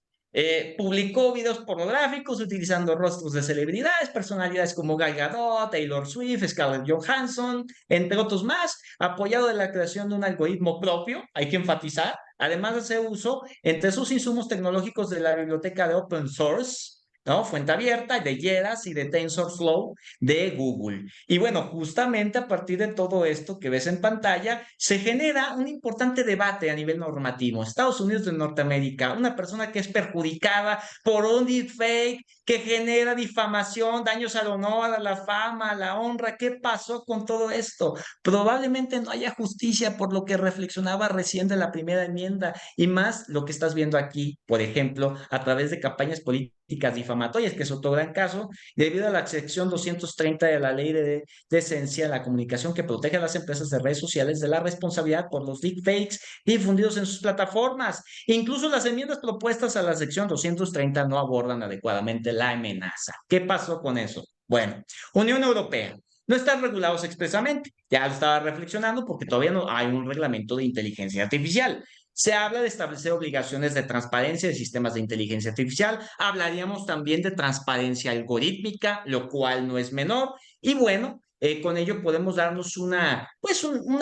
Publicó videos pornográficos utilizando rostros de celebridades, personalidades como Gal Gadot, Taylor Swift, Scarlett Johansson, entre otros más, apoyado en la creación de un algoritmo propio, hay que enfatizar, además de hacer uso entre sus insumos tecnológicos de la biblioteca de open source, ¿no? Fuente abierta, de Keras y de TensorFlow de Google. Y bueno, justamente a partir de todo esto que ves en pantalla, se genera un importante debate a nivel normativo. Estados Unidos de Norteamérica, una persona que es perjudicada por un deepfake que genera difamación, daños al honor, a la fama, a la honra. ¿Qué pasó con todo esto? Probablemente no haya justicia por lo que reflexionaba recién de la primera enmienda y más lo que estás viendo aquí, por ejemplo, a través de campañas políticas difamatorias, que es otro gran caso, debido a la sección 230 de la Ley de Decencia de la Comunicación que protege a las empresas de redes sociales de la responsabilidad por los deepfakes difundidos en sus plataformas. Incluso las enmiendas propuestas a la sección 230 no abordan adecuadamente la amenaza. ¿Qué pasó con eso? Bueno, Unión Europea. No están regulados expresamente. Ya lo estaba reflexionando porque todavía no hay un reglamento de inteligencia artificial. Se habla de establecer obligaciones de transparencia de sistemas de inteligencia artificial. Hablaríamos también de transparencia algorítmica, lo cual no es menor. Y bueno, con ello podemos darnos una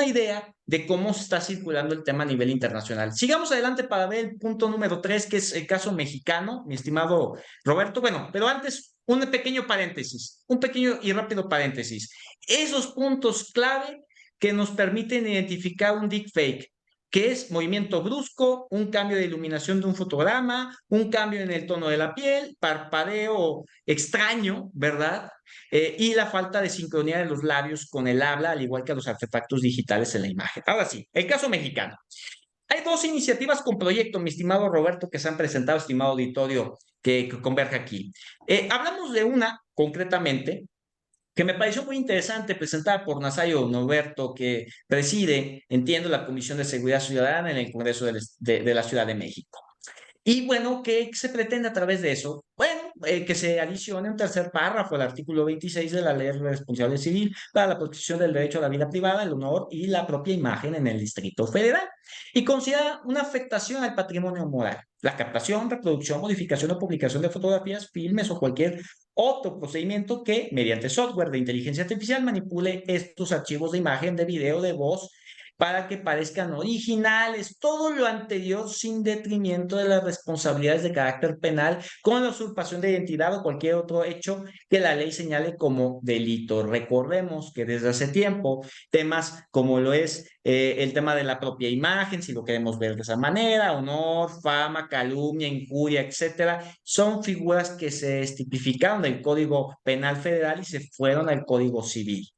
idea de cómo se está circulando el tema a nivel internacional. Sigamos adelante para ver el punto número tres, que es el caso mexicano, mi estimado Roberto. Bueno, pero antes, un pequeño paréntesis, un pequeño y rápido paréntesis. Esos puntos clave que nos permiten identificar un deepfake, que es movimiento brusco, un cambio de iluminación de un fotograma, un cambio en el tono de la piel, parpadeo extraño, ¿verdad? Y la falta de sincronía de los labios con el habla, al igual que los artefactos digitales en la imagen. Ahora sí, el caso mexicano. Hay dos iniciativas con proyecto, mi estimado Roberto, que se han presentado, estimado auditorio, que converge aquí. Hablamos de una, concretamente, que me pareció muy interesante, presentada por Nazario Norberto, que preside, entiendo, la Comisión de Seguridad Ciudadana en el Congreso de la Ciudad de México. Y bueno, ¿qué se pretende a través de eso? Bueno, que se adicione un tercer párrafo al artículo 26 de la Ley Responsable Civil para la protección del derecho a la vida privada, el honor y la propia imagen en el Distrito Federal, y considera una afectación al patrimonio moral. La captación, reproducción, modificación o publicación de fotografías, filmes o cualquier otro procedimiento que, mediante software de inteligencia artificial, manipule estos archivos de imagen, de video, de voz, para que parezcan originales, todo lo anterior sin detrimento de las responsabilidades de carácter penal, con la usurpación de identidad o cualquier otro hecho que la ley señale como delito. Recordemos que desde hace tiempo temas como lo es el tema de la propia imagen, si lo queremos ver de esa manera, honor, fama, calumnia, injuria, etcétera, son figuras que se tipificaron del Código Penal Federal y se fueron al Código Civil.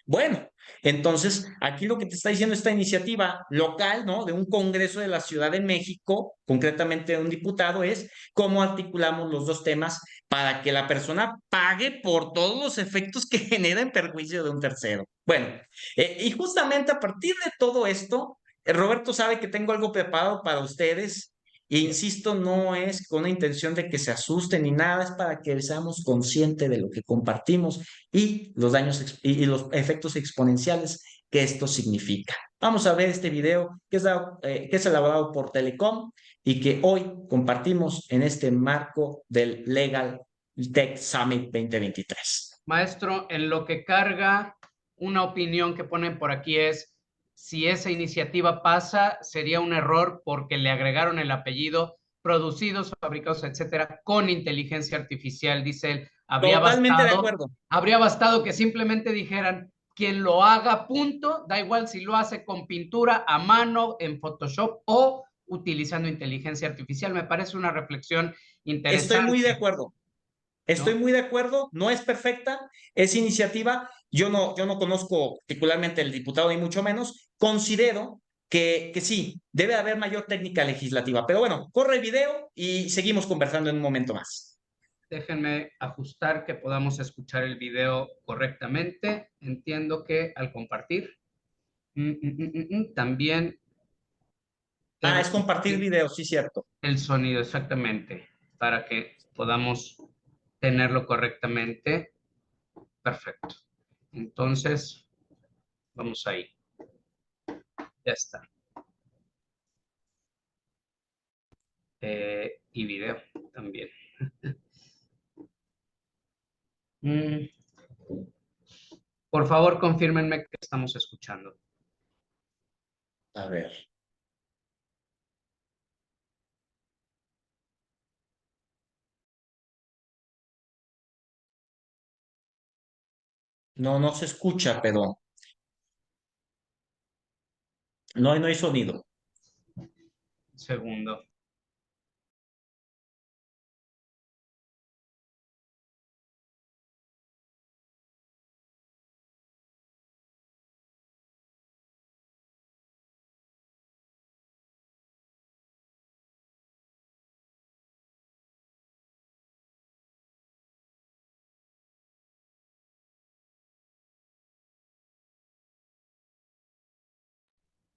Bueno, entonces, aquí lo que te está diciendo esta iniciativa local, ¿no? De un Congreso de la Ciudad de México, concretamente de un diputado, es cómo articulamos los dos temas para que la persona pague por todos los efectos que genera en perjuicio de un tercero. Bueno, y justamente a partir de todo esto, Roberto sabe que tengo algo preparado para ustedes. E insisto, no es con la intención de que se asusten ni nada, es para que seamos conscientes de lo que compartimos y los daños y los efectos exponenciales que esto significa. Vamos a ver este video que es elaborado por Telecom y que hoy compartimos en este marco del Legal Tech Summit 2023. Maestro, en lo que carga, una opinión que ponen por aquí es, si esa iniciativa pasa, sería un error porque le agregaron el apellido producidos, fabricados, etcétera, con inteligencia artificial, dice él. Totalmente de acuerdo. Habría bastado que simplemente dijeran, quien lo haga, punto, da igual si lo hace con pintura a mano, en Photoshop o utilizando inteligencia artificial. Me parece una reflexión Estoy muy de interesante, acuerdo. Estoy ¿no? muy de acuerdo, no es perfecta, es iniciativa. Yo no conozco particularmente el diputado, ni mucho menos. Considero que sí, debe haber mayor técnica legislativa. Pero bueno, corre el video y seguimos conversando en un momento más. Déjenme ajustar que podamos escuchar el video correctamente. Entiendo que al compartir, también Ah, debo es compartir compartir video, sí, cierto. el sonido exactamente para que podamos tenerlo correctamente. Perfecto. Entonces, vamos ahí. Ya está. Y video también. Por favor, confírmenme que estamos escuchando. A ver. No, no se escucha, pero no hay sonido. Segundo.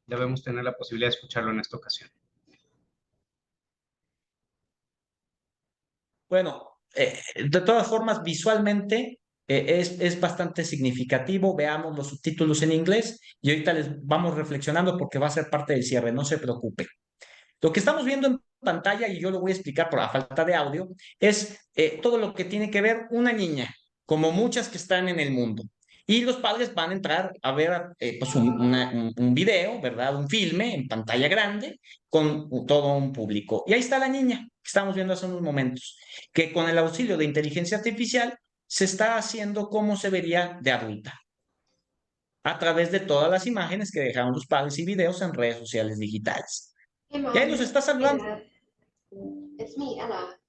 Debemos tener la posibilidad de escucharlo en esta ocasión. Bueno, de todas formas, visualmente es bastante significativo. Veamos los subtítulos en inglés y ahorita les vamos reflexionando porque va a ser parte del cierre, no se preocupe. Lo que estamos viendo en pantalla, y yo lo voy a explicar por la falta de audio, es todo lo que tiene que ver una niña, como muchas que están en el mundo. Y los padres van a entrar a ver pues un video, ¿verdad? Un filme en pantalla grande con todo un público. Y ahí está la niña que estamos viendo hace unos momentos, que con el auxilio de inteligencia artificial se está haciendo como se vería de adulta, a través de todas las imágenes que dejaron los padres y videos en redes sociales digitales. Hey, Y ahí Mom. nos está Hey, saludando. Dad. It's me, Ella.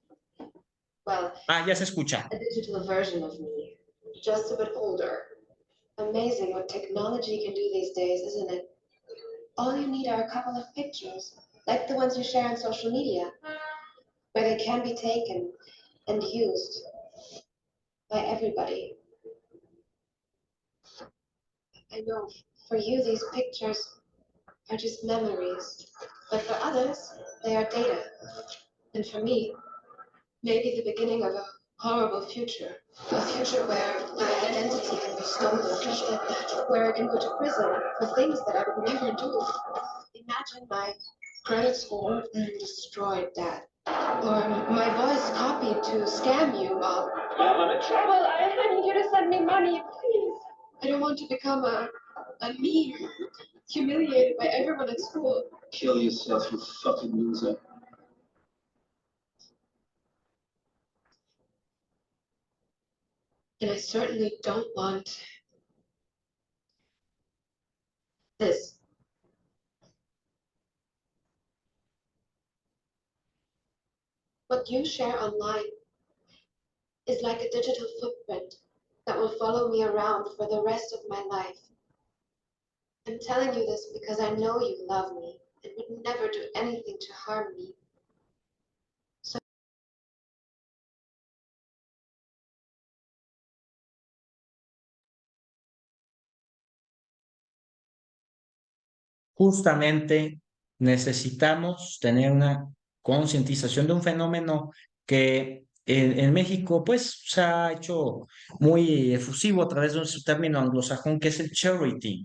Well, Ah, ya se escucha. a digital version of me, just a bit older. Amazing what technology can do these days, isn't it? All you need are a couple of pictures, like the ones you share on social media, where they can be taken and used by everybody. I know for you, these pictures are just memories, but for others, they are data. And for me, maybe the beginning of a horrible future. A future where my identity can be stolen, just like that. Where I can go to prison for things that I would never do. Imagine my credit score being destroyed, Dad. Or my voice copied to scam you, Mom. I'm in trouble. I need you to send me money, please. I don't want to become a meme, humiliated by everyone at school. Kill yourself, you fucking loser. And I certainly don't want this. What you share online is like a digital footprint that will follow me around for the rest of my life. I'm telling you this because I know you love me and would never do anything to harm me. Justamente necesitamos tener una concientización de un fenómeno que en México pues se ha hecho muy efusivo a través de un término anglosajón que es el cherry.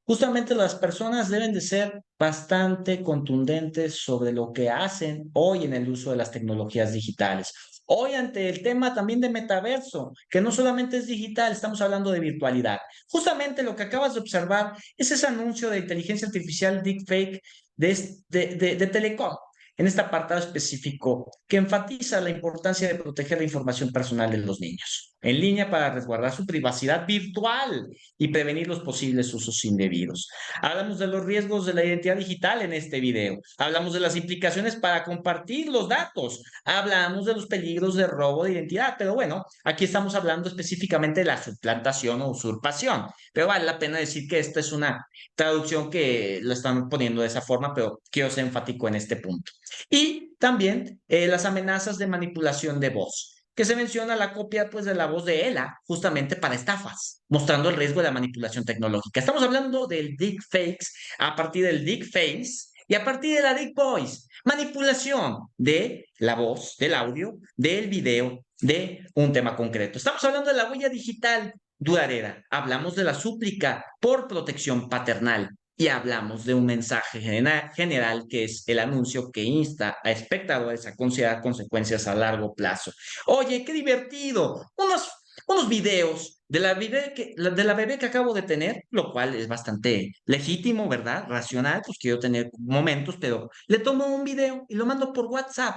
Justamente las personas deben de ser bastante contundentes sobre lo que hacen hoy en el uso de las tecnologías digitales. Hoy ante el tema también de metaverso, que no solamente es digital, estamos hablando de virtualidad. Justamente lo que acabas de observar es ese anuncio de inteligencia artificial deepfake de Telecom, en este apartado específico que enfatiza la importancia de proteger la información personal de los niños en línea para resguardar su privacidad virtual y prevenir los posibles usos indebidos. Hablamos de los riesgos de la identidad digital en este video. Hablamos de las implicaciones para compartir los datos. Hablamos de los peligros de robo de identidad. Pero bueno, aquí estamos hablando específicamente de la suplantación o usurpación. Pero vale la pena decir que esta es una traducción que lo están poniendo de esa forma, pero quiero ser enfático en este punto. Y también las amenazas de manipulación de voz, que se menciona la copia pues de la voz de Ella justamente para estafas, mostrando el riesgo de la manipulación tecnológica. Estamos hablando del deepfakes a partir del deepface y a partir de la deep voice, manipulación de la voz, del audio, del video, de un tema concreto. Estamos hablando de la huella digital duradera, hablamos de la súplica por protección paternal, y hablamos de un mensaje general que es el anuncio que insta a espectadores a considerar consecuencias a largo plazo. Oye, qué divertido, unos videos de la bebé que acabo de tener, lo cual es bastante legítimo, ¿verdad? Racional, pues quiero tener momentos, pero le tomo un video y lo mando por WhatsApp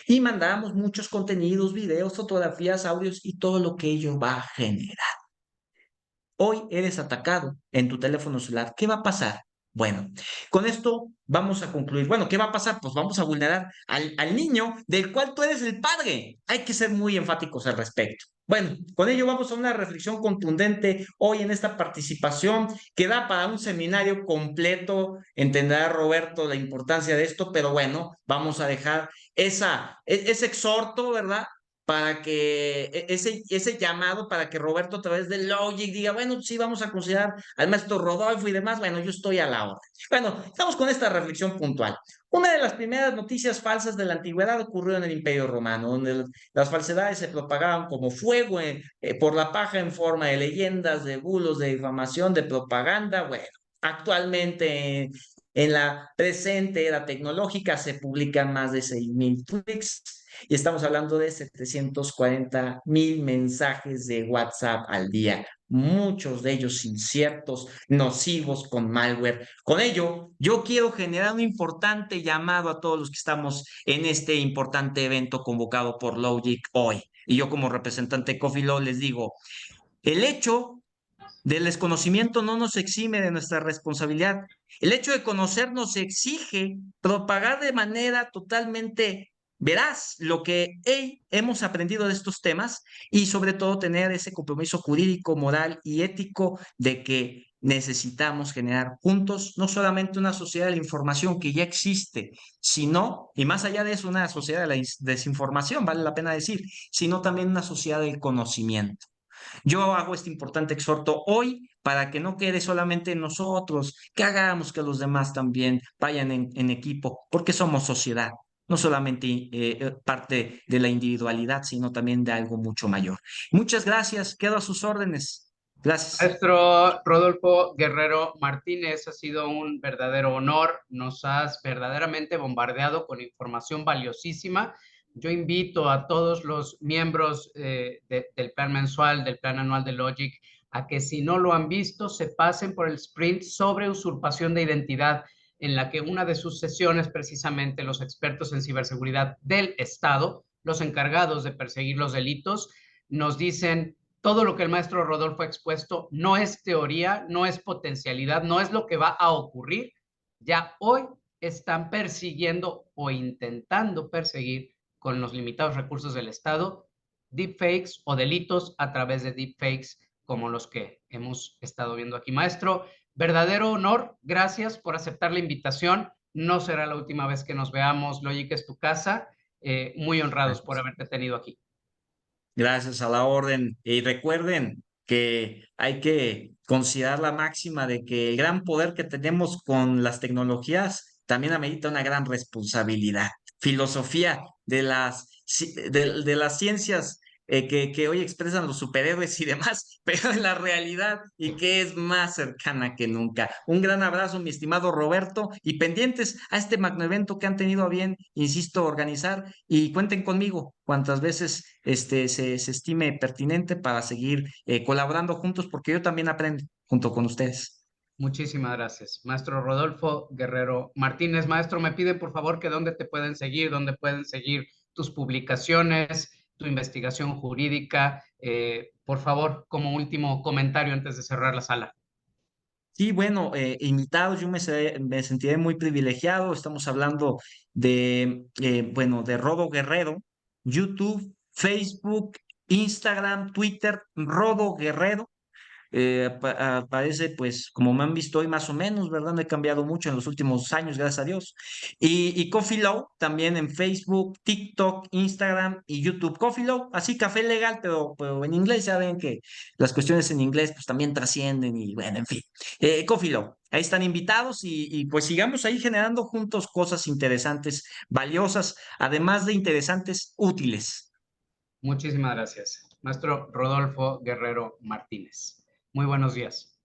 y mandamos muchos contenidos, videos, fotografías, audios y todo lo que ello va a generar. Hoy eres atacado en tu teléfono celular. ¿Qué va a pasar? Bueno, con esto vamos a concluir. Bueno, ¿qué va a pasar? Pues vamos a vulnerar al niño del cual tú eres el padre. Hay que ser muy enfáticos al respecto. Bueno, con ello vamos a una reflexión contundente hoy en esta participación que da para un seminario completo. Entenderá Roberto la importancia de esto, pero bueno, vamos a dejar ese exhorto, ¿verdad? Para que ese llamado para que Roberto a través de Logic diga, bueno, sí, vamos a considerar al maestro Rodolfo y demás, bueno, yo estoy a la orden. Bueno, estamos con esta reflexión puntual. Una de las primeras noticias falsas de la antigüedad ocurrió en el Imperio Romano, donde las falsedades se propagaban como fuego por la paja en forma de leyendas, de bulos, de difamación, de propaganda. Bueno, actualmente en la presente era tecnológica se publican más de 6,000 tweets y estamos hablando de 740,000 mensajes de WhatsApp al día, muchos de ellos inciertos, nocivos con malware. Con ello, yo quiero generar un importante llamado a todos los que estamos en este importante evento convocado por Logic hoy. Y yo como representante de Coffee Law les digo, el hecho del desconocimiento no nos exime de nuestra responsabilidad. El hecho de conocer nos exige propagar de manera totalmente veraz lo que hemos aprendido de estos temas y sobre todo tener ese compromiso jurídico, moral y ético de que necesitamos generar juntos no solamente una sociedad de la información que ya existe, sino, y más allá de eso, una sociedad de la desinformación, vale la pena decir, sino también una sociedad del conocimiento. Yo hago este importante exhorto hoy para que no quede solamente en nosotros, que hagamos que los demás también vayan en equipo, porque somos sociedad. no solamente parte de la individualidad, sino también de algo mucho mayor. Muchas gracias, quedo a sus órdenes. Gracias. Maestro Rodolfo Guerrero Martínez, ha sido un verdadero honor. Nos has verdaderamente bombardeado con información valiosísima. Yo invito a todos los miembros del plan mensual, del plan anual de Logic, a que si no lo han visto, se pasen por el sprint sobre usurpación de identidad, en la que una de sus sesiones, precisamente los expertos en ciberseguridad del Estado, los encargados de perseguir los delitos, nos dicen: todo lo que el maestro Rodolfo ha expuesto no es teoría, no es potencialidad, no es lo que va a ocurrir. Ya hoy están persiguiendo o intentando perseguir con los limitados recursos del Estado deepfakes o delitos a través de deepfakes como los que hemos estado viendo aquí. Maestro, verdadero honor. Gracias por aceptar la invitación. No será la última vez que nos veamos. Logic es tu casa. Muy honrados por haberte tenido aquí. Gracias a la orden. Y recuerden que hay que considerar la máxima de que el gran poder que tenemos con las tecnologías también amerita una gran responsabilidad. Filosofía de las ciencias que hoy expresan los superhéroes y demás, pero en la realidad y que es más cercana que nunca. Un gran abrazo, mi estimado Roberto, y pendientes a este magno evento que han tenido a bien, insisto, organizar, y cuenten conmigo cuantas veces se estime pertinente para seguir colaborando juntos, porque yo también aprendo junto con ustedes. Muchísimas gracias. Maestro Rodolfo Guerrero Martínez. Maestro, me piden por favor que dónde te pueden seguir, dónde pueden seguir tus publicaciones, tu investigación jurídica. Por favor, como último comentario antes de cerrar la sala. Sí, bueno, invitados, me sentiré muy privilegiado. Estamos hablando bueno, de Rodo Guerrero, YouTube, Facebook, Instagram, Twitter, Rodo Guerrero. Aparece, pues, como me han visto hoy más o menos, ¿verdad? No he cambiado mucho en los últimos años, gracias a Dios. Y Coffee Low, también en Facebook, TikTok, Instagram y YouTube. Coffee Low, así café legal, pero en inglés, ya ven que las cuestiones en inglés, pues, también trascienden y, bueno, en fin. Coffee Low, ahí están invitados y pues sigamos ahí generando juntos cosas interesantes, valiosas, además de interesantes, útiles. Muchísimas gracias. Maestro Rodolfo Guerrero Martínez. Muy buenos días.